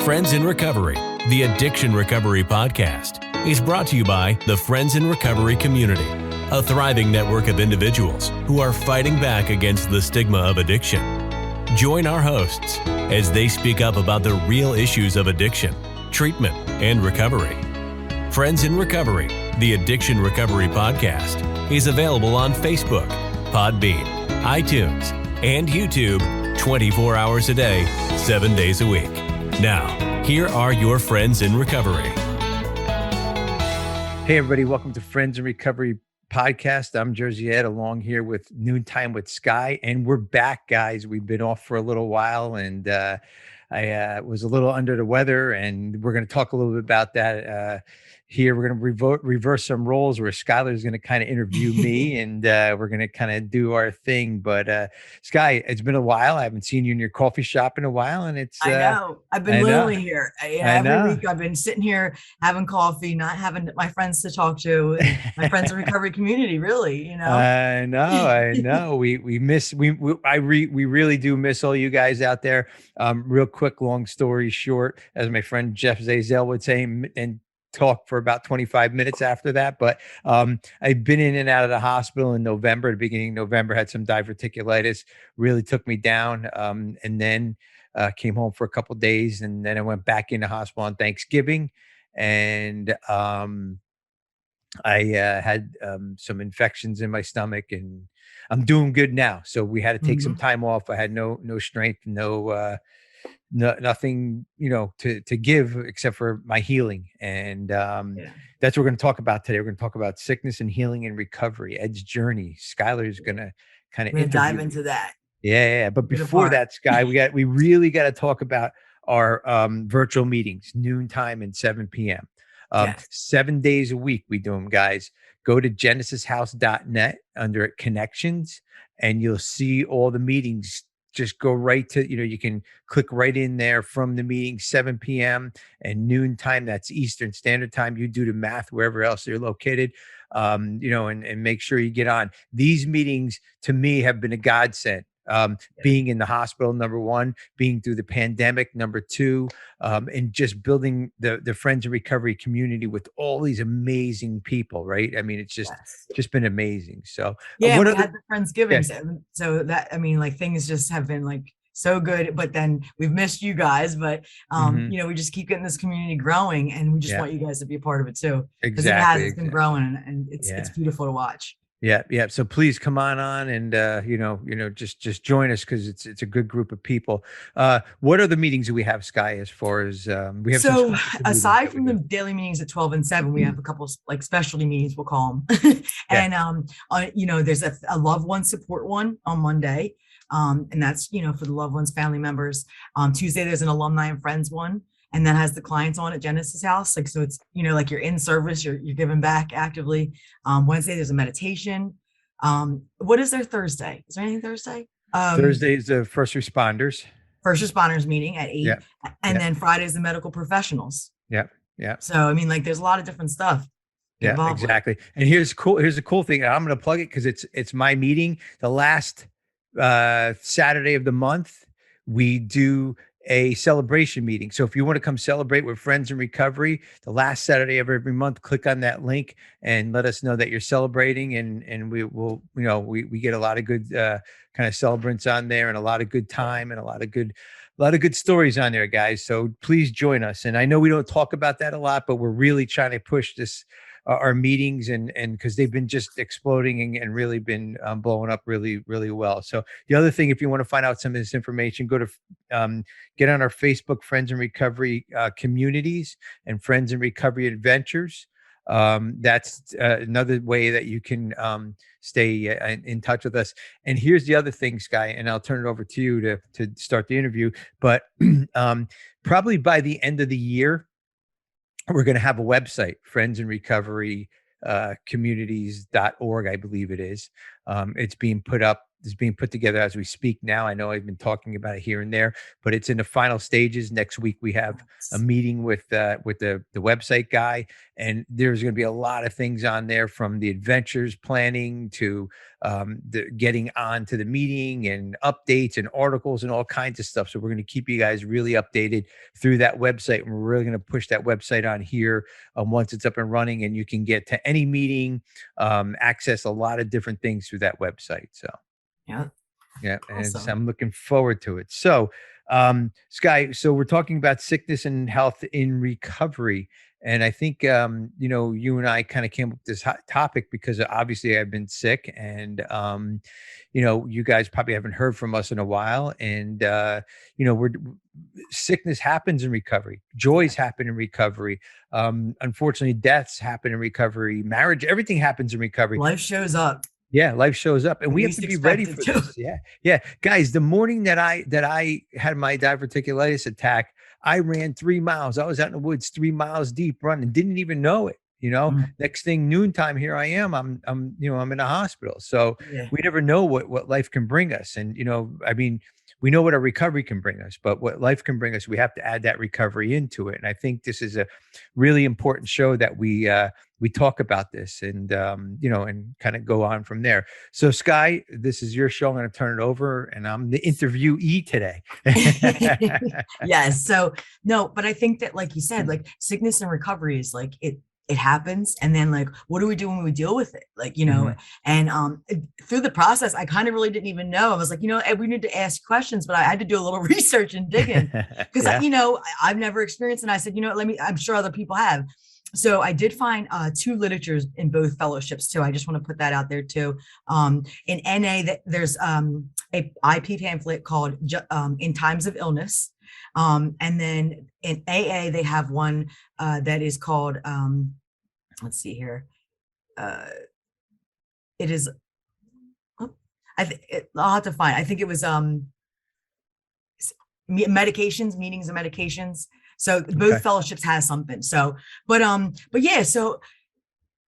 Friends in Recovery, the Addiction Recovery Podcast, is brought to you by the Friends in Recovery community, a thriving network of individuals who are fighting back against the stigma of addiction. Join our hosts as they speak up about the real issues of addiction, treatment, and recovery. Friends in Recovery, the Addiction Recovery Podcast, is available on Facebook, Podbean, iTunes, and YouTube 24 hours a day, 7 days a week. Now, here are your Friends in Recovery. Hey, everybody. Welcome to Friends in Recovery Podcast. I'm Jersey Ed, along here with Noontime with Sky. And we're back, guys. We've been off for a little while, and I was a little under the weather, and we're going to talk a little bit about that here. We're going to reverse some roles where Skylar is going to kind of interview me, and we're going to kind of do our thing. But Sky, it's been a while. I haven't seen you in your coffee shop in a while, and it's I know. I've been lonely here. Every week I've been sitting here having coffee, not having my friends to talk to, and my friends in recovery community, really, you know. I know. We really do miss all you guys out there. Real quick, long story short, as my friend Jeff Zazel would say, and talk for about 25 minutes after that. But I've been in and out of the hospital in November, the beginning of November, had some diverticulitis, really took me down. And then came home for a couple of days, and then I went back in the hospital on Thanksgiving. And I had some infections in my stomach, and I'm doing good now. So we had to take some time off. I had no strength, nothing, to give except for my healing. And that's what we're going to talk about today. We're going to talk about sickness and healing and recovery, Ed's journey. Skylar is going to kind of dive into that. Yeah. But before that, Sky, we really got to talk about our virtual meetings, noontime and 7 p.m. 7 days a week we do them, guys. Go to genesishouse.net under connections, and you'll see all the meetings. Just go right to, you can click right in there from the meeting, 7 p.m. and noontime. That's Eastern Standard Time. You do the math wherever else you're located, and make sure you get on. These meetings, to me, have been a godsend. Being in the hospital, number one, being through the pandemic, number two, and just building the Friends in Recovery community with all these amazing people, right? I mean, it's just been amazing. So we had the Friendsgiving. So that, things just have been so good, but then we've missed you guys, but we just keep getting this community growing, and we just want you guys to be a part of it too. Exactly. It's been growing, and it's beautiful to watch. Yeah. So please come on and just join us, because it's a good group of people. What are the meetings that we have, Sky? As far as we have, so aside from the daily meetings at 12 and 7, we have a couple specialty meetings, we'll call them. And there's a loved one support one on Monday, and that's for the loved ones, family members. Tuesday there's an alumni and friends one, and that has the clients on at Genesis House. So it's, you're in service, you're giving back actively. Wednesday, there's a meditation. What is there Thursday? Is there anything Thursday? Thursday is the first responders meeting at 8. And then Friday is the medical professionals. Yeah. So, there's a lot of different stuff. Yeah, exactly. And here's a cool thing. I'm going to plug it because it's my meeting. The last Saturday of the month, we do a celebration meeting. So if you want to come celebrate with Friends in Recovery, the last Saturday of every month, click on that link and let us know that you're celebrating. And we will, we get a lot of good kind of celebrants on there, and a lot of good time, and a lot of good stories on there, guys. So please join us. And I know we don't talk about that a lot, but we're really trying to push this, our meetings, and because they've been just exploding and really been blowing up really, really well. So the other thing, if you want to find out some of this information, go to get on our Facebook Friends in Recovery communities and Friends in Recovery Adventures. That's another way that you can stay in touch with us. And here's the other thing, Sky, and I'll turn it over to you to start the interview. But probably by the end of the year, we're going to have a website, Friends in Recovery communities.org, I believe it is. It's being put up is being put together as we speak now. I know I've been talking about it here and there, but it's in the final stages. Next week we have a meeting with the website guy, and there's going to be a lot of things on there, from the adventures planning to the getting on to the meeting and updates and articles and all kinds of stuff. So we're going to keep you guys really updated through that website, and we're really going to push that website on here once it's up and running, and you can get to any meeting, access a lot of different things through that website. So Yeah. yeah, and Awesome. I'm looking forward to it. So Sky, so we're talking about sickness and health in recovery. And I think, you and I kind of came up with this hot topic because obviously I've been sick, and, you guys probably haven't heard from us in a while. And, sickness happens in recovery. Joys happen in recovery. Unfortunately, deaths happen in recovery. Marriage, everything happens in recovery. Life shows up. Yeah, life shows up, and When we have least to be ready expect for it to. this. Yeah, yeah, guys. The morning that I had my diverticulitis attack, I ran 3 miles. I was out in the woods, 3 miles deep running, didn't even know it. Mhm. Next thing, noontime, here I am. I'm in a hospital. So Yeah. we never know what life can bring us. And I mean, we know what our recovery can bring us, but what life can bring us, we have to add that recovery into it. And I think this is a really important show that we talk about this, and and kind of go on from there. So Sky, this is your show. I'm going to turn it over, and I'm the interviewee today. Yes. So no, but I think that, like you said, like sickness and recovery is like it happens, and then like what do we do when we deal with it, like Mhm. and through the process I kind of really didn't even know. I was like, we need to ask questions, but I had to do a little research and digging because Yeah. I've never experienced, and I said, I'm sure other people have. So I did find two literatures in both fellowships too. I just want to put that out there too. In NA, that there's a IP pamphlet called In Times of Illness. And then in AA, they have one that is called, let's see here. It is, oh, I'll have to find, I think it was medications, meanings of medications. So both Okay. fellowships has something. So, but yeah, so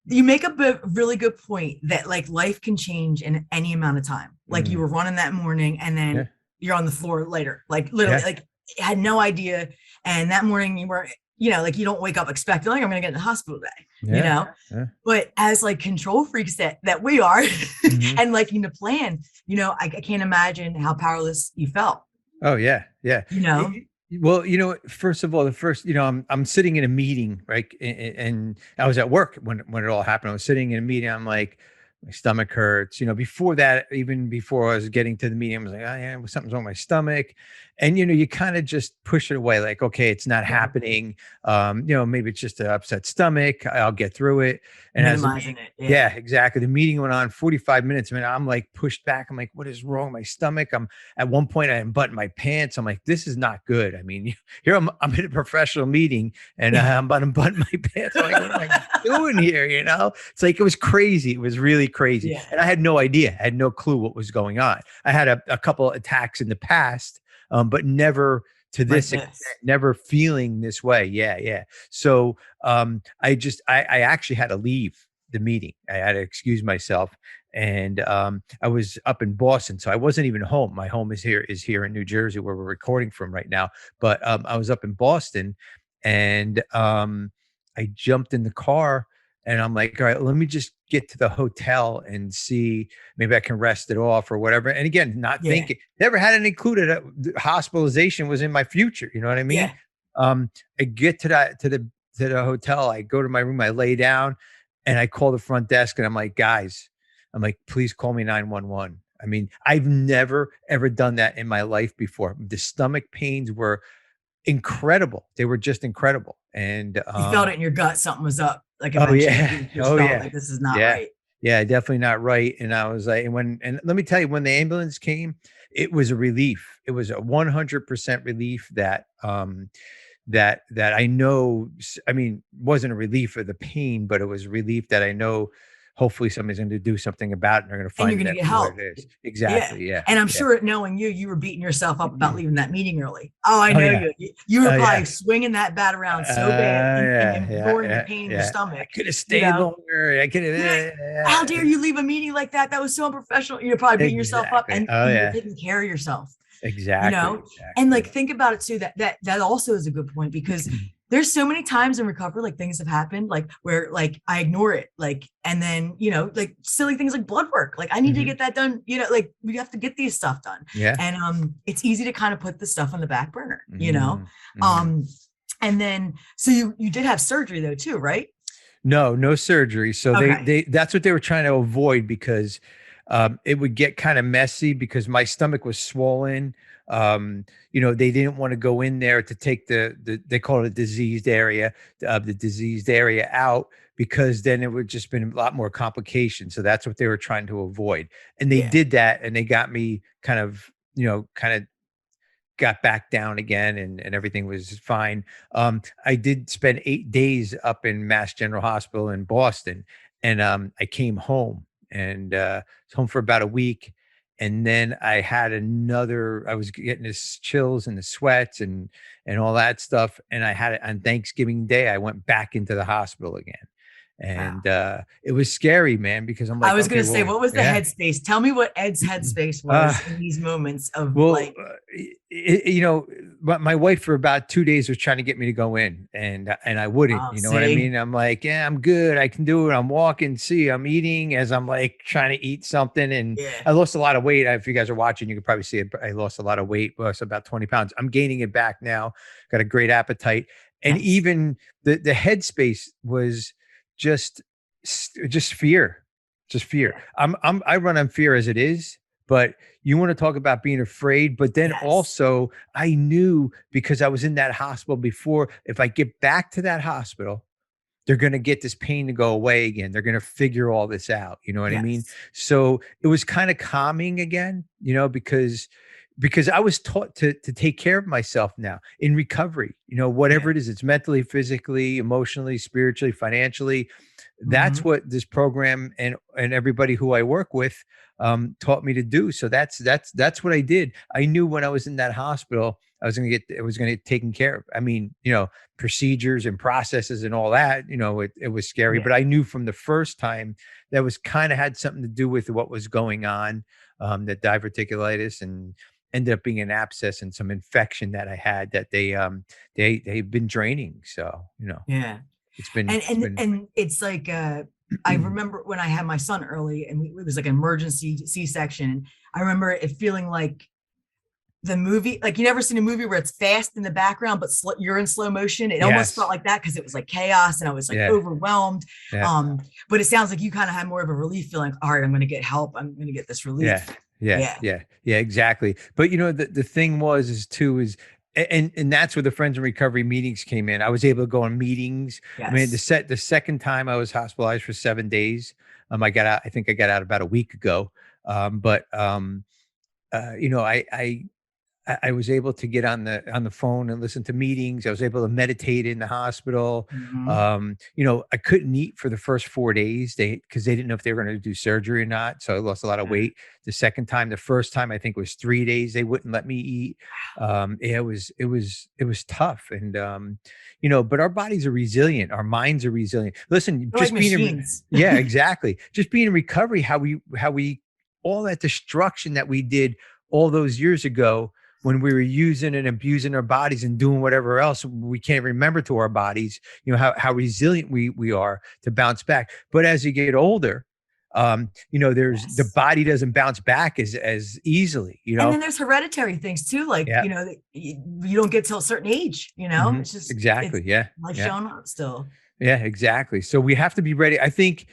you make a really good point that like life can change in any amount of time. Like you Mm. were running that morning, and Yeah. then you're on the floor later, like literally, Yeah. like had no idea. And that morning you were, like you don't wake up expecting like I'm gonna get in the hospital today, Yeah. Yeah. but as like control freaks that we are, Mhm. and like plan, I can't imagine how powerless you felt, Oh yeah. Yeah. you know. Well, first of all, I'm sitting in a meeting, right? And I was at work when it all happened. I was sitting in a meeting. I'm like, my stomach hurts. Before that, even before I was getting to the meeting, I was like, oh yeah, something's wrong with my stomach. And you kind of just push it away, like, okay, it's not Yeah. happening. Maybe it's just an upset stomach. I'll get through it. And as the Minimizing meeting, it. yeah, exactly. The meeting went on 45 minutes. I mean, I'm like pushed back. I'm like, what is wrong with my stomach? At one point I unbuttoned my pants. I'm like, this is not good. I mean, here I'm in a professional meeting, and I'm about to unbutton my pants. I'm like, what am I doing here? It's like, it was crazy. It was really crazy. Yeah. And I had no idea. I had no clue what was going on. I had a couple attacks in the past, but never to this Like extent, this. never feeling this way. Yeah. Yeah. So I actually had to leave the meeting. I had to excuse myself. And I was up in Boston, so I wasn't even home. My home is here in New Jersey, where we're recording from right now. But I was up in Boston, and I jumped in the car, and I'm like, all right, let me just get to the hotel and see, maybe I can rest it off or whatever. And again, not Yeah. thinking, never had it included. Hospitalization was in my future. You know what I mean? Yeah. I get to the hotel. I go to my room. I lay down, and I call the front desk, and I'm like, guys, please call me 911. I mean, I've never, ever done that in my life before. The stomach pains were incredible. They were just incredible. And You felt it in your gut, something was up. Like oh eventually, yeah, you just oh felt yeah, like this is not yeah, right. yeah, definitely not right. And I was like, and let me tell you, when the ambulance came, it was a relief. It was a 100% relief that I know. I mean, wasn't a relief of the pain, but it was a relief that I know hopefully somebody's going to do something about it and they're going to And find you're going to that get what help. it is. Yeah. Exactly. Yeah. And I'm Yeah. sure knowing you were beating yourself up about leaving that meeting early. Oh, I Oh, know yeah. you were Oh, probably yeah. swinging that bat around so bad and ignoring the pain in your I stomach, could have you stayed know? longer. I could Yeah. have. How dare you leave a meeting like that? That was so unprofessional. You're probably beating yourself up Exactly. and Oh, you were yeah. taking care of yourself, Exactly. and Exactly. like, think about it too, that also is a good point, because there's so many times in recovery, like things have happened, like where like I ignore it, like, and then, like silly things like blood work, like I need to get that done, like we have to get these stuff done. Yeah. And it's easy to kind of put the stuff on the back burner, Mhm. and then, so you did have surgery though too, right? No surgery. So Okay. that's what they were trying to avoid, because it would get kind of messy because my stomach was swollen. They didn't want to go in there to take they call it a diseased area, the diseased area out, because then it would just been a lot more complications. So that's what they were trying to avoid. And they Yeah. did that, and they got me kind of got back down again, and everything was fine. I did spend 8 days up in Mass General Hospital in Boston, and I came home and was home for about a week. And then I was getting this chills and the sweats and all that stuff. And I had it on Thanksgiving Day. I went back into the hospital again. Wow. And it was scary, man, because I'm I like, was okay, going to say, well, what was the yeah. headspace? Tell me what Ed's headspace was in these moments of Well, like, my wife for about 2 days was trying to get me to go in, and I wouldn't. oh, You know what I see, mean? I'm like, yeah, I'm good. I can do it. I'm walking. See, I'm eating as I'm like trying to eat something, and yeah, I lost a lot of weight. If you guys are watching, you can probably see it. I lost a lot of weight, lost about 20 pounds. I'm gaining it back now. Got a great appetite, and nice, even the headspace was just just fear, just fear. yeah, I run on fear as it is, but you want to talk about being afraid, but then yes, also I knew, because I was in that hospital before, if I get back to that hospital, they're going to get this pain to go away again. They're going to figure all this out. You know what I mean? yes, So it was kind of calming again, because I was taught to take care of myself now in recovery, yeah, whatever it is, it's mentally, physically, emotionally, spiritually, financially. That's hmm, what this program and everybody who I work with taught me to do. So that's what I did. I knew when I was in that hospital, it was going to get taken care of. I mean, procedures and processes and all that, it was scary, yeah, but I knew from the first time that was kind of had something to do with what was going on, that diverticulitis, and ended up being an abscess and some infection that I had that they've been draining. So, yeah. it's been, And it's been, it's like I remember when I had my son early, and it was like an emergency C-section. I remember it feeling like the movie, like you never seen a movie where it's fast in the background, but you're in slow motion. It almost felt yes. like that, because it was like chaos and I was like Yeah. overwhelmed. Yeah. But it sounds like you kind of had more of a relief feeling. All right, I'm going to get help. I'm going to get this Yeah. relief. Yeah. Yeah. Yeah. Yeah. Exactly. But the thing and that's where the Friends in Recovery meetings came in. I was able to go on meetings. I mean, Yes. the second time I was hospitalized for 7 days, I got out, I think I got out about a week ago. But I was able to get on the phone and listen to meetings. I was able to meditate in the hospital. Hmm. I couldn't eat for the first 4 days, because they didn't know if they were going to do surgery or not. So I lost a lot of weight. The first time, I think it was 3 days, they wouldn't let me eat. Yeah, it was tough. And but our bodies are resilient. Our minds are resilient. Listen, They're like just being machines. yeah, exactly. Just being in recovery, how we all that destruction that we did all those years ago, when we were using and abusing our bodies and doing whatever else we can't remember to our bodies, how resilient we are to bounce back. But as you get older, there's the Yes. body doesn't bounce back as easily, And then there's hereditary things too, like, Yeah. that you don't get till a certain age, Hmm. it's just, it's Exactly. Yeah. life Yeah. showing up still. Yeah. Exactly. So we have to be ready. I think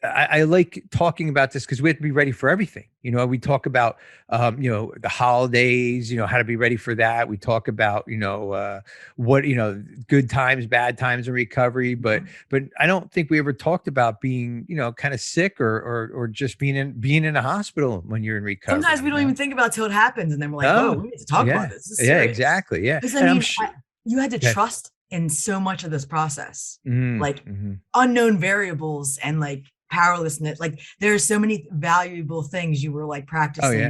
I like talking about this because we have to be ready for everything. We talk about, the holidays, how to be ready for that. We talk about, what, good times, bad times in recovery, but, Mhm. but I don't think we ever talked about being, kind of sick or just being in a hospital when you're in Sometimes recovery, we don't even think about it till it happens, and then we're like, "Whoa, No. we need to talk about Yeah. this. This is Yeah, serious." exactly. Yeah. Because I And I'm mean, sure. you had to Yeah. trust in so much of this process, like Mm-hmm. unknown variables and like powerlessness. Like there's so many valuable things you were like Oh yeah. practicing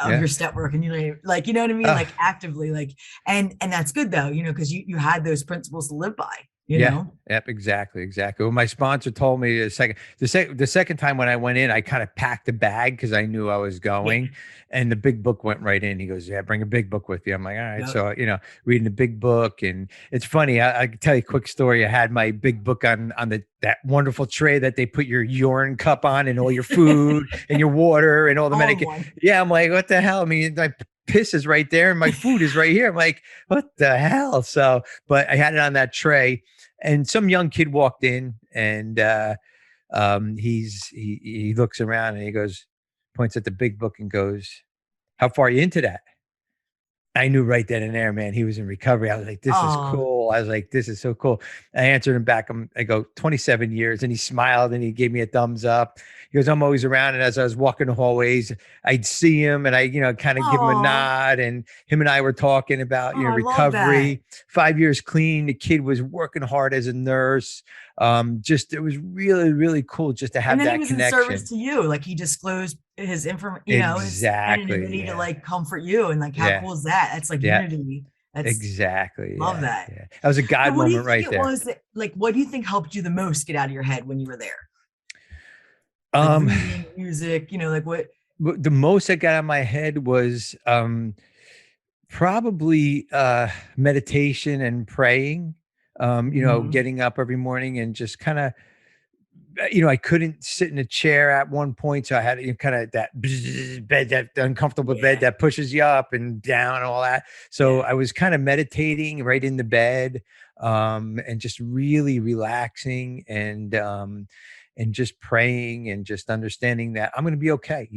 of Yeah. your step work, and like, you know what I mean? Oh, Like actively, like, and that's good though, because you had those principles to live by, yeah. Yep. Exactly. Well, my sponsor told me the second time when I went in, I kind of packed a bag because I knew I was Yeah. going, and the big book went right in. He goes, "Yeah, bring a big book with you." I'm like, "All right." Yep. So reading the big book, and it's funny. I can tell you a quick story. I had my big book on that wonderful tray that they put your urine cup on, and all your food and your water and all the All in medication. one. Yeah, I'm like, what the hell? I mean, my piss is right there, and my food is right here. I'm like, what the hell? So, but I had it on that tray. And some young kid walked in, and he looks around and he goes, points at the big book and goes, "How far are you into that?" I knew right then and there, man, he was in recovery. I was like, this is Oh, cool. I was like, this is so cool. I answered him back. I go, 27 years. And he smiled and he gave me a thumbs up. He goes, I'm always around. And as I was walking the hallways, I'd see him and I, kind of give him a oh, nod. And him and I were talking about, I love that. recovery, 5 years clean. The kid was working hard as a nurse. It was really, really cool just to And have then he that was in service connection. to you. Like he disclosed his information, his Exactly. anonymity to Yeah. like comfort you. And like, how Yeah. cool is that? That's like Yeah. unity. That's Exactly. love Yeah. that. Yeah. That was a So God what do you moment think right it there. was that, like, what do you think helped you the most get out of your head when you were there? Like Um, reading, music, like what? the most I got out of my head was probably meditation and praying. Mhm. Getting up every morning and just kind of, I couldn't sit in a chair at one point, so I had kind of that bed, that uncomfortable bed Yeah. that pushes you up and down and all that. So Yeah. I was kind of meditating right in the bed, and just really relaxing and just praying and just understanding that I'm going to be okay.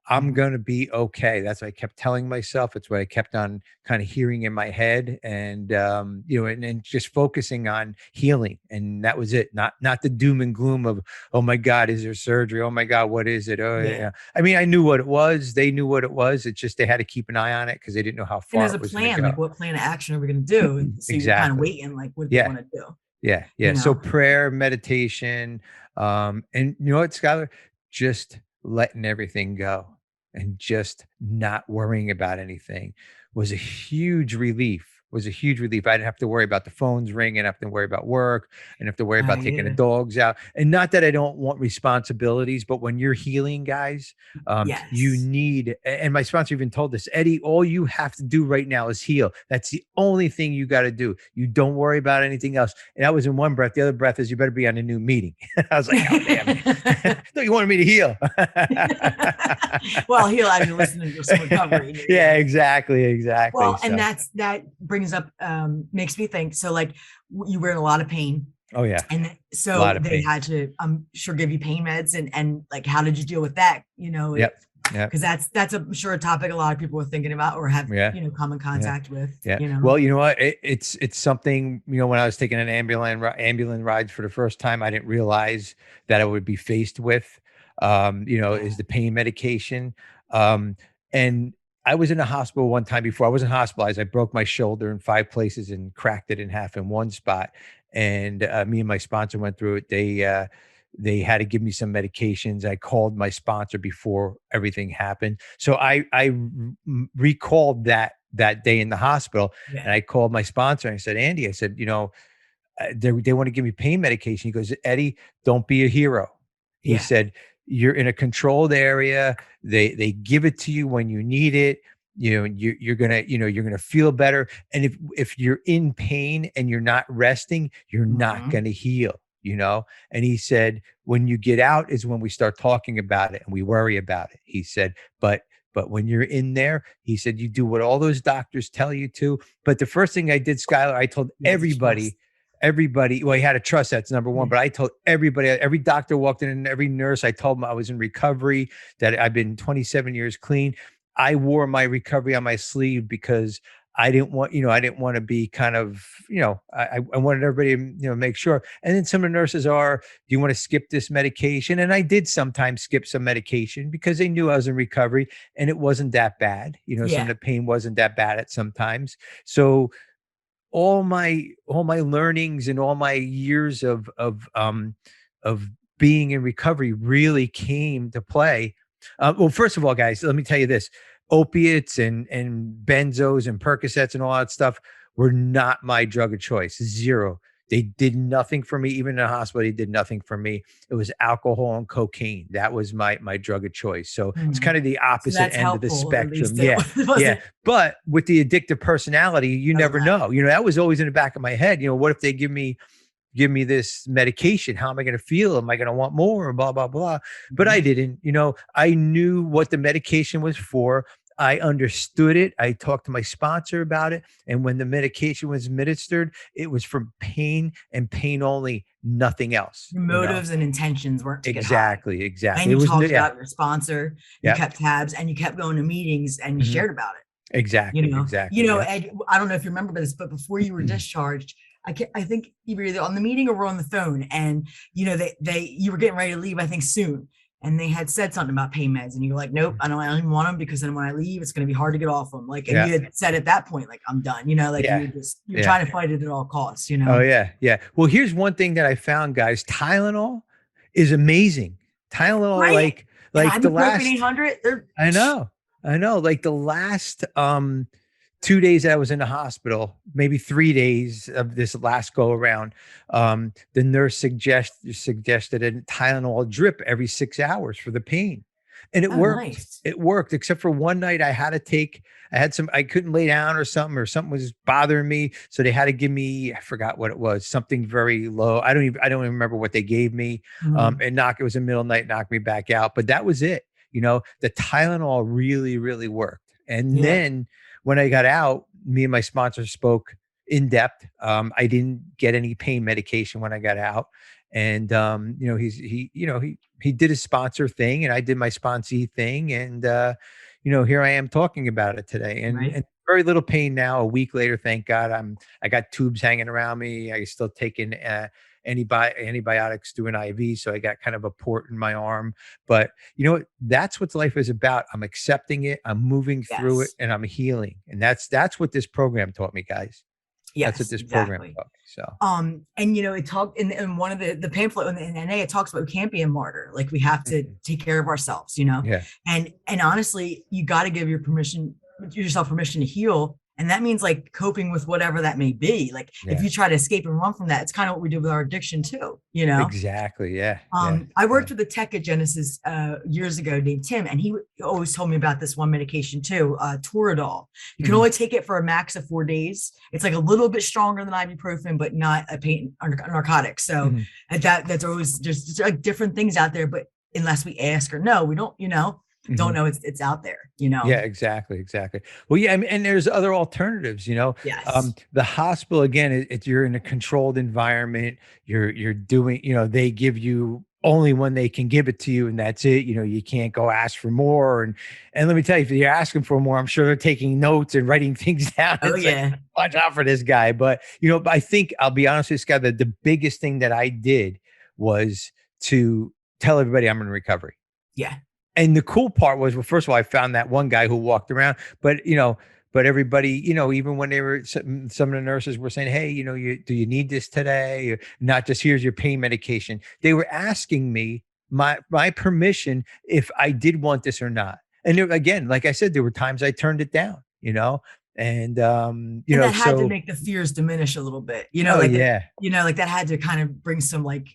I'm Mhm. going to be okay. That's what I kept telling myself. It's what I kept on kind of hearing in my head, and and just focusing on healing. And that was it. Not the doom and gloom of, oh my God, is there surgery? Oh my God, what is it? Oh Yeah. yeah. I mean, I knew what it was. They knew what it was. It's just they had to keep an eye on it because they didn't know how And far there's it a was going to plan, go. like what plan of action are we going to do? And so you're kind of Exactly. waiting, like, what do they Yeah. want to do? Yeah. Yeah. You So know? prayer, meditation, and you know what, Skylar? Just letting everything go and just not worrying about anything was a huge relief. Was a huge relief. I didn't have to worry about the phones ringing. I didn't have to worry about work. I didn't have to worry about taking the Yeah. dogs out. And not that I don't want responsibilities, but when you're healing, guys, you Yes. need. And my sponsor even told us, Eddie, all you have to do right now is heal. That's the only thing you got to do. You don't worry about anything else. And that was in one breath. The other breath is you better be on a new meeting. I was like, oh damn it. No, you wanted me to heal. Well, he'll as you're listening to some recovery in your Yeah, ear. exactly. Well, and So, that brings up makes me think. So like you were in a lot of pain. oh yeah, And a so lot of they pain. had to, I'm sure, give you pain meds, and like, how did you deal with that? Yep. Yep. Because that's I'm sure a topic a lot of people are thinking about or have, Yeah. come in Yeah. contact with, Yeah. Well, you know what? It's something, when I was taking an ambulance rides for the first time, I didn't realize that I would be faced with, Yeah. is the pain medication. And I was in a hospital one time before I wasn't hospitalized. I broke my shoulder in 5 places and cracked it in half in one spot. And me and my sponsor went through it. They had to give me some medications. I called my sponsor before everything happened. So recalled that day in the hospital, and Yeah. I called my sponsor and I said, Andy, I said, they want to give me pain medication. He goes, Eddie, don't be a hero. He Yeah. said, you're in a controlled area. They give it to you when you need it. You're gonna feel better. And if you're in pain and you're not resting, you're not Mhm. gonna heal. And he said, when you get out is when we start talking about it and we worry about it. He said, but when you're in there, he said, you do what all those doctors tell you to. But the first thing I did, Skylar, I told You have to trust. everybody, well, you had to trust, that's number one. Yeah. But I told everybody, every doctor walked in and every nurse, I told them I was in recovery, that I've been 27 years clean. I wore my recovery on my sleeve because I didn't want to be kind of, I wanted everybody to, make sure. And then some of the nurses are, do you want to skip this medication? And I did sometimes skip some medication because they knew I was in recovery and it wasn't that bad. Some of Yeah. the pain wasn't that bad at sometimes. So all my learnings and all my years of being in recovery really came to play. Well, first of all, guys, let me tell you this: opiates and benzos and Percocets and all that stuff were not my drug of choice. Zero. They did nothing for me. Even in the hospital, they did nothing for me. It was alcohol and cocaine. That was my drug of choice. So it's kind of the So opposite that's end of the helpful. At spectrum. least Yeah. it Yeah. wasn't But with the addictive personality, you as never well. know. That was always in the back of my head. What if they give me this medication? How am I going to feel? Am I going to want more? Blah, blah, blah. But I Mhm. didn't. I knew what the medication was for. I understood it. I talked to my sponsor about it. And when the medication was administered, it was for pain and pain only, nothing else. Your motives and intentions weren't to get high. Exactly. Exactly. And It you was, talked yeah. about your sponsor, you Yeah. kept tabs, and you kept going to meetings and you Mhm. shared about it. Exactly. Exactly. Yeah. Ed, I don't know if you remember this, but before you were discharged, I think you were either on the meeting or were on the phone, and you were getting ready to leave, I think soon, and they had said something about pain meds, and you were like, nope, I don't even want them, because then when I leave, it's going to be hard to get off them. Like, and Yeah. you had said at that point, like, I'm done. Like Yeah. you're Yeah. trying to fight it at all costs. Oh yeah, yeah. Well, here's one thing that I found, guys. Tylenol is amazing. Tylenol, Right? And like the ibuprofen last, 800. They're I know, like the last 2 days that I was in the hospital, maybe 3 days of this last go around, the nurse suggested a Tylenol drip every 6 hours for the pain. And it oh worked. nice. It worked, except for one night I couldn't lay down or something was bothering me. So they had to give me, I forgot what it was, something very low. I don't even remember what they gave me. Mhm. It was a middle night, knocked me back out, but that was it. The Tylenol really, really worked. And Yeah. then when I got out, me and my sponsor spoke in depth. I didn't get any pain medication when I got out. And he did his sponsor thing and I did my sponsee thing. And here I am talking about it today. And Right. very little pain now. A week later, thank God. I got tubes hanging around me. I still taking antibiotics through an IV. So I got kind of a port in my arm. But you know what? That's what life is about. I'm accepting it. I'm moving through it Yes. and I'm healing. And that's what this program taught me, guys. That's what Yes, this program exactly. taught me. So And it talked in one of the pamphlet in NA, it talks about we can't be a martyr. Like, we have to take care of ourselves, yeah. and honestly, you got to give yourself permission to heal. And that means like coping with whatever that may be. Like, if Yeah. you try to escape and run from that, it's kind of what we do with our addiction too. Exactly. Yeah. Yeah. I worked with a tech at Genesis years ago named Tim, and he always told me about this one medication too, Toradol. You can Mhm. only take it for a max of 4 days. It's like a little bit stronger than ibuprofen, but not a pain narcotic. So Mhm. that's always, there's like different things out there, but unless we ask or know, we don't, don't Mhm. know it's out there, Yeah, exactly, exactly. Well, yeah, I mean, and there's other alternatives. Yes. The hospital again, you're in a controlled environment. You're doing, they give you only when they can give it to you, and that's it. You can't go ask for more. And let me tell you, if you're asking for more, I'm sure they're taking notes and writing things down. Oh It's like, yeah. watch out for this guy. But I think I'll be honest with this guy. The biggest thing that I did was to tell everybody I'm in recovery. Yeah. And the cool part was, well, first of all, I found that one guy who walked around, but everybody, even when they were, some of the nurses were saying, hey, do you need this today? Or not just here's your pain medication. They were asking me my permission if I did want this or not. And again, like I said, there were times I turned it down, and, And that had to so, make the fears diminish a little bit, oh like yeah. like that had to kind of bring some like,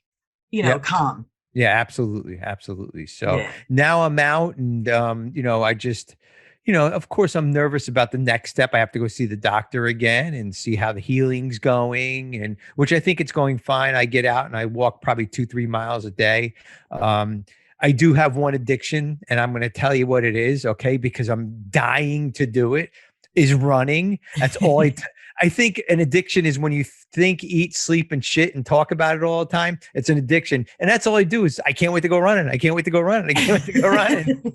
Yep. calm. Yeah, absolutely. Absolutely. So Yeah. now I'm out and, I just, of course I'm nervous about the next step. I have to go see the doctor again and see how the healing's going, and which I think it's going fine. I get out and I walk probably 2-3 miles a day. I do have one addiction and I'm going to tell you what it is. Okay. Because I'm dying to do it, is running. That's all I think an addiction is when you think, eat, sleep, and shit and talk about it all the time. It's an addiction. And that's all I do is I can't wait to go running. I can't wait to go running. I can't wait to go running.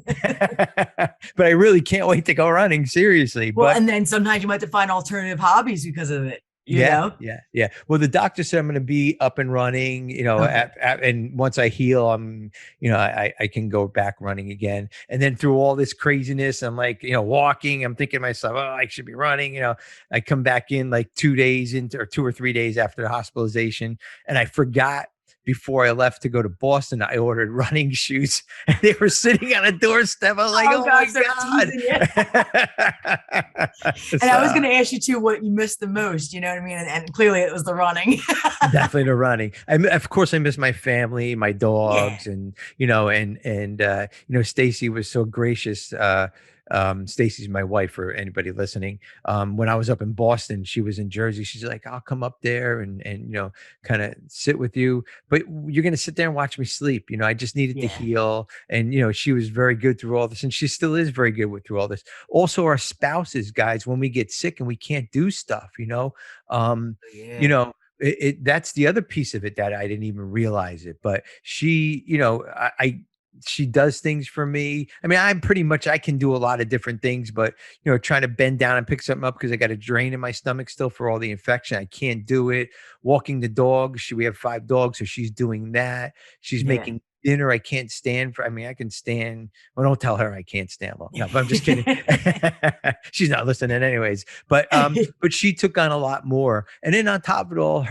But I really can't wait to go running. Seriously. Well, But and then sometimes you might have to find alternative hobbies because of it. you know? Yeah. Well, the doctor said I'm going to be up and running, Okay. and once I heal, I can go back running again. And then through all this craziness, I'm like, walking, I'm thinking to myself, oh, I should be running. I come back in like 2 days into, or 2 or 3 days after the hospitalization, and I forgot before I left to go to Boston, I ordered running shoes and they were sitting on a doorstep. I was like, Oh oh gosh, they're teasing you. my God. And I was going to ask you too, what you missed the most, you know what I mean? And clearly it was the running. Definitely the running. Of course, I miss my family, my Yeah. dogs, and Stacy was so gracious. Stacy's my wife, for anybody listening. When I was up in Boston, she was in Jersey. She's like, I'll come up there and kind of sit with you, but you're going to sit there and watch me sleep. I just needed to Yeah. heal. And, she was very good through all this, and she still is very good through all this. Also, our spouses, guys, when we get sick and we can't do stuff, Yeah. that's the other piece of it that I didn't even realize it, but she, she does things for me. I mean, I can do a lot of different things, but trying to bend down and pick something up because I got a drain in my stomach still for all the infection, I can't do it. Walking the dogs, we have 5 dogs, so she's doing that. She's Yeah. making dinner. I can't stand I can stand. Well, don't tell her I can't stand long. No, but I'm just kidding. She's not listening anyways. But she took on a lot more. And then on top of it all,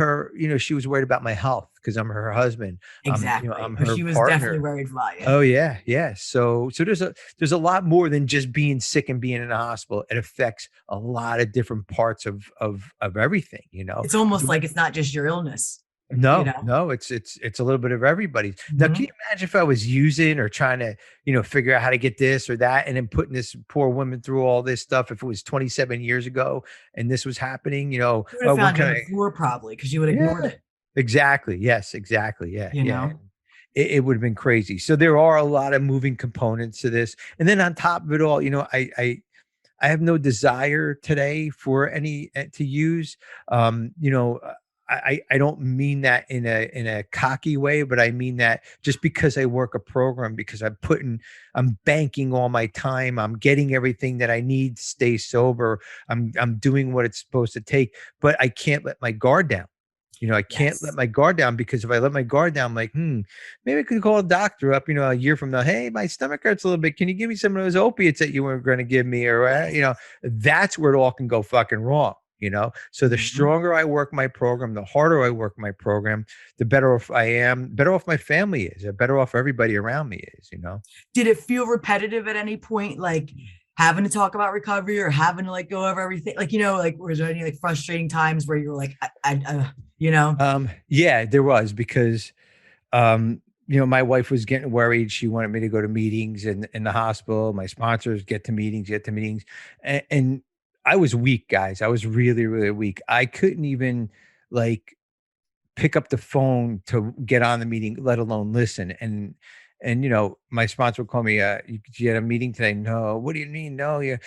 she was worried about my health because I'm her husband. Exactly. I'm But her she was definitely partner. worried about you. Oh yeah. So there's a lot more than just being sick and being in a hospital. It affects a lot of different parts of everything. It's almost like it's not just your illness. No, it's a little bit of everybody's. Now, can you imagine if I was using or trying to, figure out how to get this or that, and then putting this poor woman through all this stuff? If it was 27 years ago and this was happening, You would have found you on the floor probably because you would have ignored it. Exactly. Yes, exactly. Yeah. You know? It would have been crazy. So there are a lot of moving components to this. And then on top of it all, I have no desire today for any to use. I don't mean that in a cocky way, but I mean that just because I work a program, because I'm banking all my time, I'm getting everything that I need to stay sober. I'm doing what it's supposed to take, but I can't let my guard down. I can't let my guard down, because if I let my guard down, I'm like, maybe I could call a doctor up, a year from now. Hey, my stomach hurts a little bit. Can you give me some of those opiates that you were going to give me? Or, that's where it all can go fucking wrong. So the stronger I work my program, the harder I work my program, the better off I am, better off my family is, the better off everybody around me is, Did it feel repetitive at any point? Like having to talk about recovery or having to like go over everything? Like, was there any like frustrating times where you were like, Yeah, there was, because, my wife was getting worried. She wanted me to go to meetings in the hospital. My sponsors get to meetings. And I was weak, guys. I was really, really weak. I couldn't even like pick up the phone to get on the meeting, let alone listen. And my sponsor would call me, you had a meeting today? No. What do you mean? No. Yeah.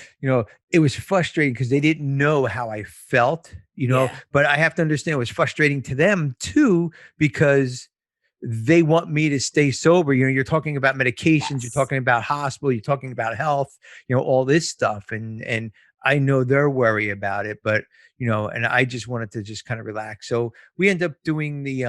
It was frustrating because they didn't know how I felt, but I have to understand it was frustrating to them too, because they want me to stay sober. You're talking about medications, you're talking about hospital, you're talking about health, all this stuff. And I know they're worried about it, but and I just wanted to just kind of relax. So we end up doing the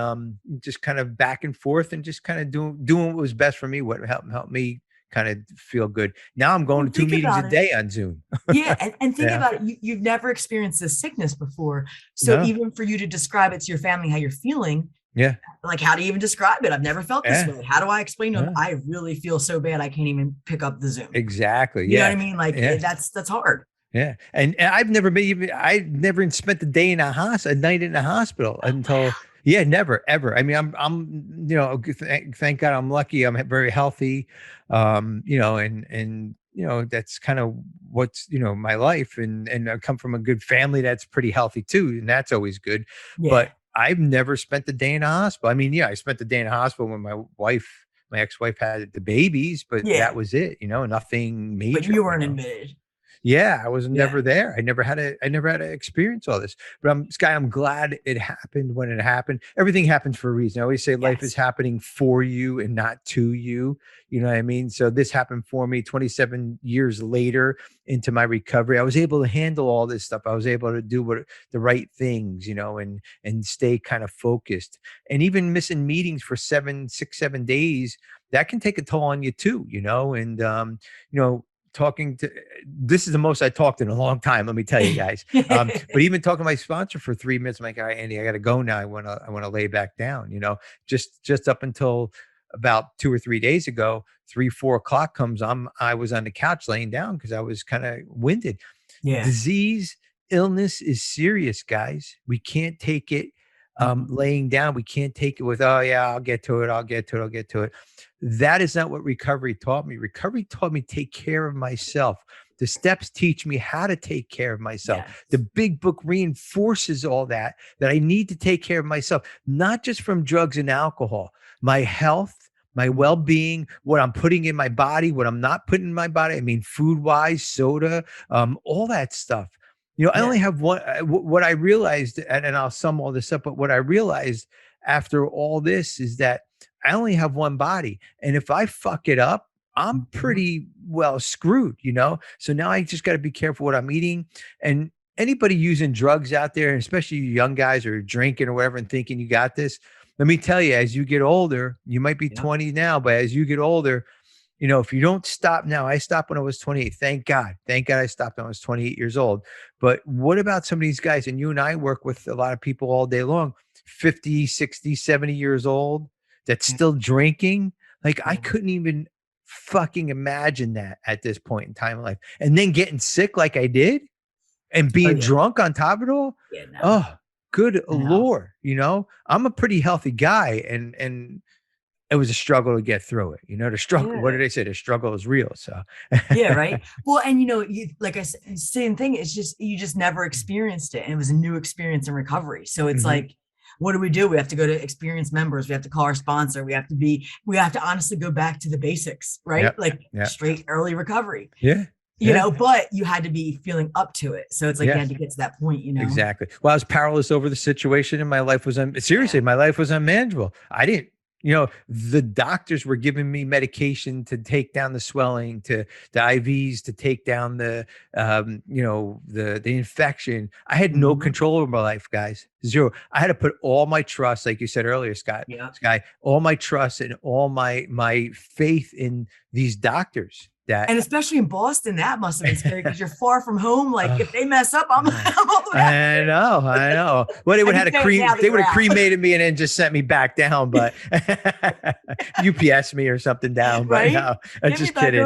just kind of back and forth and just kind of doing what was best for me, what helped me kind of feel good. Now I'm going to 2 meetings a day on Zoom. Yeah. And think about it. You've never experienced this sickness before. So No. even for you to describe it to your family, how you're feeling, Yeah. like, how do you even describe it? I've never felt this way. How do I explain to them? Yeah. I really feel so bad I can't even pick up the Zoom. Exactly. You know what I mean? Like that's hard. Yeah. And I've never even spent a day in a night in a hospital until, never, ever. I mean, I'm thank God I'm lucky. I'm very healthy. And that's kind of what's, my life, and I come from a good family that's pretty healthy too. And that's always good. Yeah. But I've never spent the day in a hospital. I mean, I spent the day in a hospital when my ex-wife had the babies, but that was it, nothing major. But you weren't admitted. Yeah, I was Yeah. never there. I never had to experience all this. But Sky, I'm glad it happened when it happened. Everything happens for a reason. I always say life is Yes. happening for you and not to you. You know what I mean? So this happened for me 27 years later into my recovery. I was able to handle all this stuff. I was able to do the right things, and stay kind of focused. And even missing meetings for 7 days, that can take a toll on you too, and talking to this is the most I talked in a long time. Let me tell you guys. But even talking to my sponsor for 3 minutes, I'm like, all right, Andy, I got to go now. I want to lay back down, just up until about 2 or 3 days ago, 3, 4 o'clock comes on. I was on the couch laying down because I was kind of winded. Yeah. Disease, illness is serious, guys. We can't take it laying down. We can't take it with, oh yeah, I'll get to it. That is not what recovery taught me. Recovery taught me to take care of myself. The steps teach me how to take care of myself. Yes. The big book reinforces all that I need to take care of myself, not just from drugs and alcohol, my health, my well-being, what I'm putting in my body, what I'm not putting in my body. I mean, food-wise, soda, all that stuff. I only have one. What I realized, and I'll sum all this up, but what I realized after all this is that I only have one body. And if I fuck it up, I'm pretty well screwed, So now I just got to be careful what I'm eating. And anybody using drugs out there, especially you young guys or drinking or whatever and thinking you got this, let me tell you, as you get older, you might be 20 now, but as you get older, if you don't stop now, I stopped when I was 28. Thank God I stopped when I was 28 years old. But what about some of these guys? And you and I work with a lot of people all day long, 50, 60, 70 years old that's still drinking. Like I couldn't even fucking imagine that at this point in time in life. And then getting sick like I did and being drunk on top of it all. Yeah, no. Oh, good Lord. I'm a pretty healthy guy and it was a struggle to get through it. The struggle, what did I say? The struggle is real. So yeah, right. Well, and you like I said, same thing. It's just you just never experienced it. And it was a new experience in recovery. So it's like, what do? We have to go to experienced members. We have to call our sponsor. We have to honestly go back to the basics, right? Straight early recovery. Yeah. But you had to be feeling up to it. So it's like you had to get to that point, Exactly. Well, I was powerless over the situation and my life was my life was unmanageable. I didn't, the doctors were giving me medication to take down the swelling, to the IVs to take down the infection. I had no control over my life, guys. Zero. I had to put all my trust, like you said earlier, Scott, all my trust and all my faith in these doctors. And especially in Boston, that must have been scary because you're far from home. Like if they mess up, I'm all the way I know. Well, they would have cremated me and then just sent me back down, but UPS me or something down. But no, I'm just kidding.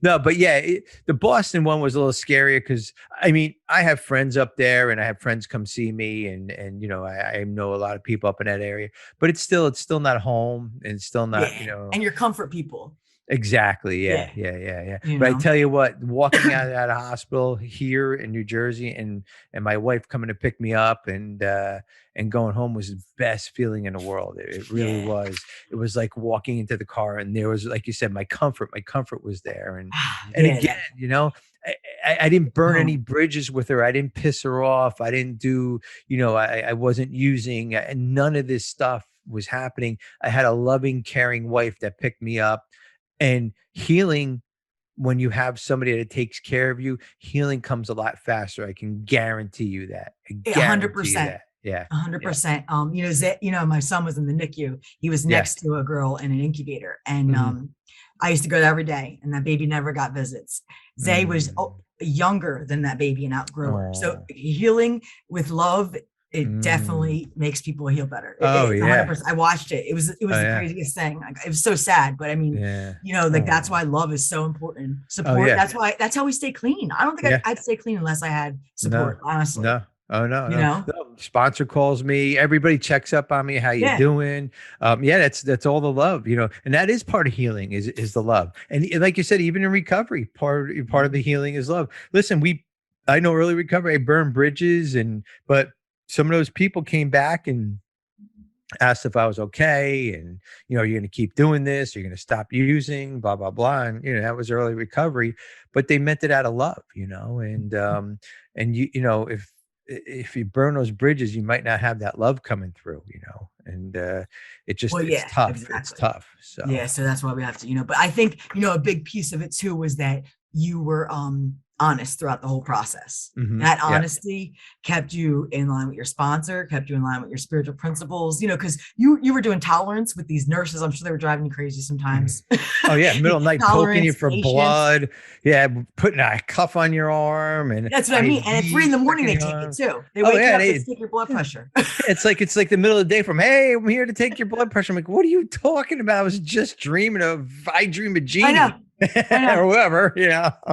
No, but yeah, the Boston one was a little scarier because I have friends up there and I have friends come see me and I know a lot of people up in that area, but it's still not home and it's still not, and your comfort people. Exactly. Yeah. But I tell you what, walking out of that hospital here in New Jersey and my wife coming to pick me up and going home was the best feeling in the world. It really was. It was like walking into the car and there was, like you said, my comfort was there. And again, I didn't burn any bridges with her. I didn't piss her off. I didn't do, I wasn't using, and none of this stuff was happening. I had a loving, caring wife that picked me up. And healing, when you have somebody that takes care of you, healing comes a lot faster. I can guarantee you that. 100%. Yeah. 100%. My son was in the NICU. He was next to a girl in an incubator. And I used to go there every day and that baby never got visits. Zay was younger than that baby and outgrew her. So healing with love, it definitely makes people heal better. 100%. I watched it. It was the craziest thing. It was so sad, but that's why love is so important. Support. That's how we stay clean. I don't think I'd stay clean unless I had support, honestly. No. Oh no. Sponsor calls me. Everybody checks up on me. How you doing? That's all the love, and that is part of healing is the love. And like you said, even in recovery, part of the healing is love. Listen, I know early recovery, I burned bridges but some of those people came back and asked if I was okay, and you're going to keep doing this, you're going to stop using, blah blah blah, and that was early recovery, but they meant it out of love, and if you burn those bridges, you might not have that love coming through, and Well, it's yeah, tough, it's exactly. tough. So Yeah, so that's why we have to, but I think, a big piece of it too was that you were honest throughout the whole process. That yeah. honesty kept you in line with your sponsor, kept you in line with your spiritual principles, because you were doing tolerance with these nurses. I'm sure they were driving you crazy Mhm. sometimes. Oh yeah, middle of night poking you Tolerance, for patience. blood. Yeah, putting a cuff on your arm and That's what I mean. And at 3 IV a.m, stuck in they your take it arm. too. They Oh wake you yeah, up, they they, stick your blood yeah. pressure. It's like the middle of the day from, hey, I'm here to take your blood pressure. I'm like, what are you talking about? I was just dreaming of I Dream of I Jeannie know, I know. or whatever,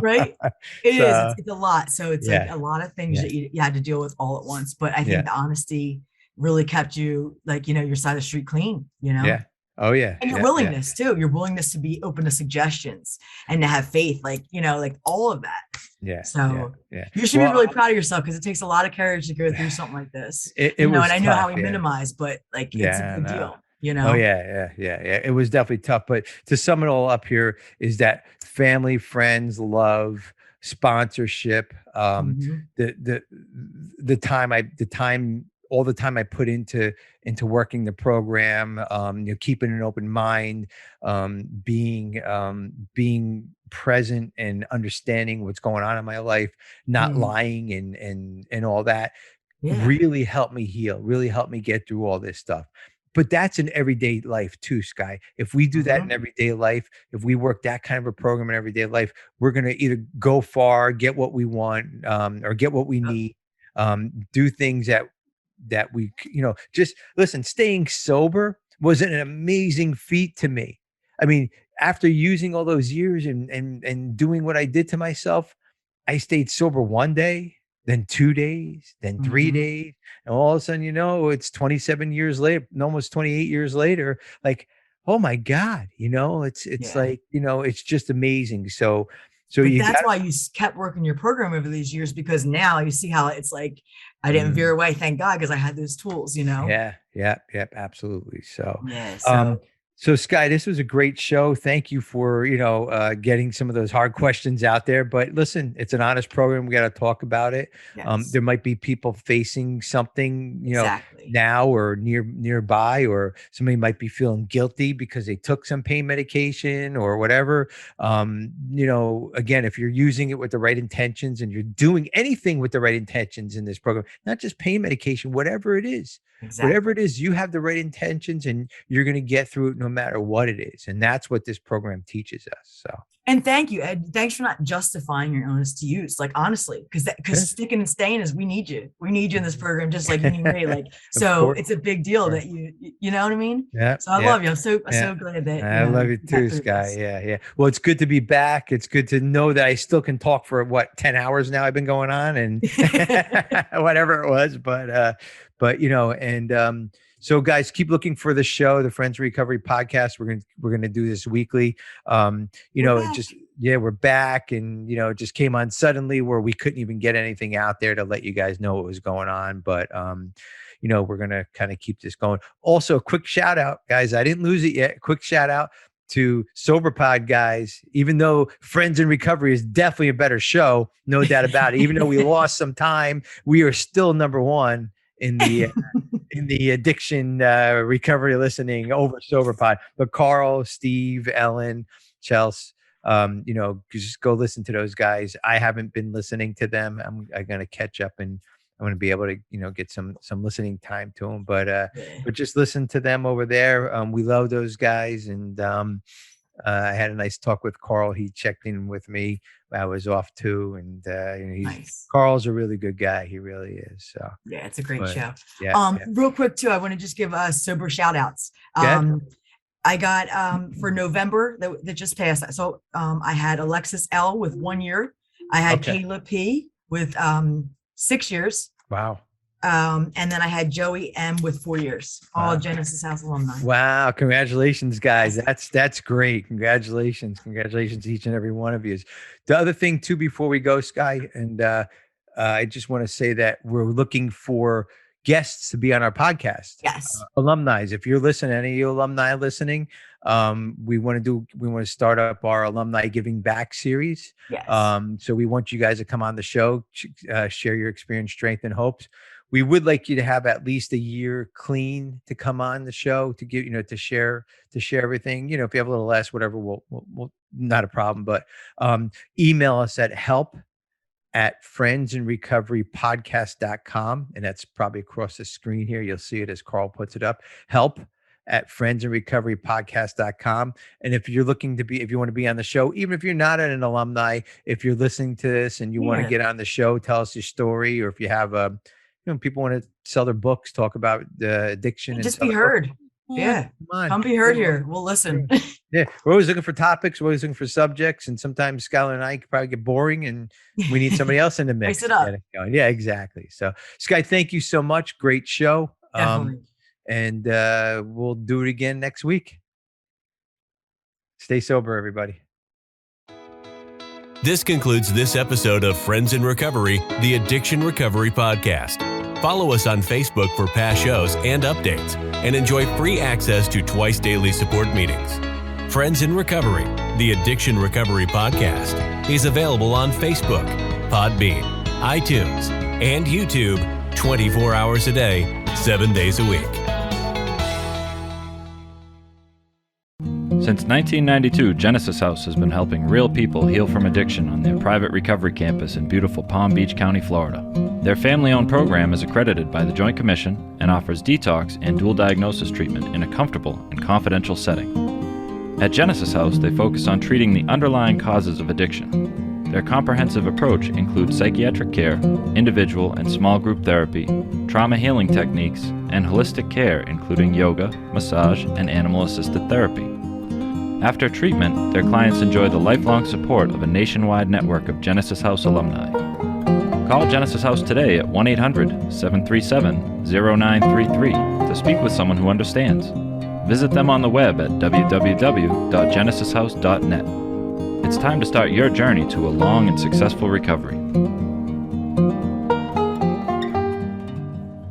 Right? It is. So It's a lot. So it's like yeah, a lot of things yeah, that you had to deal with all at once. But I think yeah, the honesty really kept you like, your side of the street clean, yeah. Oh yeah, and your yeah, yeah, willingness too, your willingness to be open to suggestions and to have faith, like all of that. yeah, yeah, So yeah. you should be Well, really proud of yourself because it takes a lot of courage to go through something like this, it and was I know how tough. we Yeah. minimize, but like it's a Yeah, big no. Oh deal. yeah. It was definitely tough. But to sum it all up here is that family, friends, love, sponsorship, Mhm. the the all the time I put into working the program, keeping an open mind, being present and understanding what's going on in my life, not Mm. lying and all that Yeah. really helped me heal, really helped me get through all this stuff. But that's in everyday life too, Sky. If we do that in Mhm. everyday life, if we work that kind of a program in everyday life, we're going to either go far, get what we want, or get what we Yep. need, do things that we, just listen, staying sober was an amazing feat to me. I mean, after using all those years and doing what I did to myself, I stayed sober one day, then 2 days, then three Mhm. days. And all of a sudden, it's 27 years later, almost 28 years later. Like, oh my God, it's Yeah. like, it's just amazing. So But you that's got why you kept working your program over these years, because now you see how it's like I didn't to. veer away, thank God, because I had those tools. Yeah, yeah, yeah, absolutely. So, Yeah. um, So so Sky, this was a great show. Thank you for, getting some of those hard questions out there. But listen, it's an honest program. We got to talk about it. yes, There might be people facing something, exactly. now or nearby, or somebody might be feeling guilty because they took some pain medication or whatever. Again, if you're using it with the right intentions and you're doing anything with the right intentions in this program, not just pain medication, whatever it Exactly. is, you have the right intentions and you're going to get through it no matter what it is. And that's what this program teaches us. So, And thank you, Ed. Thanks for not justifying your illness to use. Like honestly, because yeah, sticking and staying is we need you. We need you in this program, just like you need me. Like of so, course. it's a big Of deal course. that you know what I mean. Yeah. So I Yeah. love you. I'm Yeah. so glad that I love you you got too, through Sky. this. Yeah. Yeah. Well, it's good to be back. It's good to know that I still can talk for 10 hours now I've been going on and whatever it was. But, so guys, keep looking for the show, the Friends Recovery Podcast. We're going to do this weekly. We're back. Just, yeah, we're back and, it just came on suddenly where we couldn't even get anything out there to let you guys know what was going on. But, we're going to kind of keep this going. Also, quick shout out, guys. I didn't lose it yet. Quick shout out to SoberPod guys. Even though Friends in Recovery is definitely a better show, no doubt about it. Even though we lost some time, we are still number one in the addiction recovery listening over SoberPod. But Carl, Steve, Ellen, Chelsea, just go listen to those guys. I haven't been listening to them. I'm going to catch up and I'm going to be able to, get some listening time to them. Yeah. But just listen to them over there. We love those guys. And I had a nice talk with Carl. He checked in with me. I was off too. And Nice. Carl's a really good guy. He really is. So Yeah, it's a great but show. yeah. Real quick too, I want to just give sober shout outs. Good. I got for November that just passed. So I had Alexis L with 1 year. I had Okay. Kayla P with 6 years. Wow. And then I had Joey M with 4 years, all Wow. Genesis House alumni. Wow. Congratulations, guys. That's great. Congratulations. Congratulations, each and every one of you. The other thing too, before we go, Sky, and I just want to say that we're looking for guests to be on our podcast. Yes. Alumni. If you're listening, any of you alumni listening, we want to start up our alumni giving back series. Yes. So we want you guys to come on the show, share your experience, strength, and hopes. We would like you to have at least a year clean to come on the show to give, to share everything. If you have a little less, whatever, we'll not a problem. But email us at help@friendsandrecoverypodcast.com. And that's probably across the screen here. You'll see it as Carl puts it up. help@friendsandrecoverypodcast.com. And if you want to be on the show, even if you're not an alumni, if you're listening to this and you want to get on the show, tell us your story, or if you have people want to sell their books, talk about the addiction, and just be heard. Yeah. Come be heard here. We'll listen. Yeah. We're always looking for topics. We're always looking for subjects. And sometimes Skylar and I could probably get boring and we need somebody else in the mix. Mix it up. Yeah, exactly. So Sky, thank you so much. Great show. And we'll do it again next week. Stay sober, everybody. This concludes this episode of Friends in Recovery, the Addiction Recovery Podcast. Follow us on Facebook for past shows and updates, and enjoy free access to twice daily support meetings. Friends in Recovery, the Addiction Recovery Podcast, is available on Facebook, Podbean, iTunes, and YouTube 24 hours a day, 7 days a week. Since 1992, Genesis House has been helping real people heal from addiction on their private recovery campus in beautiful Palm Beach County, Florida. Their family-owned program is accredited by the Joint Commission and offers detox and dual diagnosis treatment in a comfortable and confidential setting. At Genesis House, they focus on treating the underlying causes of addiction. Their comprehensive approach includes psychiatric care, individual and small group therapy, trauma healing techniques, and holistic care including yoga, massage, and animal-assisted therapy. After treatment, their clients enjoy the lifelong support of a nationwide network of Genesis House alumni. Call Genesis House today at 1-800-737-0933 to speak with someone who understands. Visit them on the web at www.genesishouse.net. It's time to start your journey to a long and successful recovery.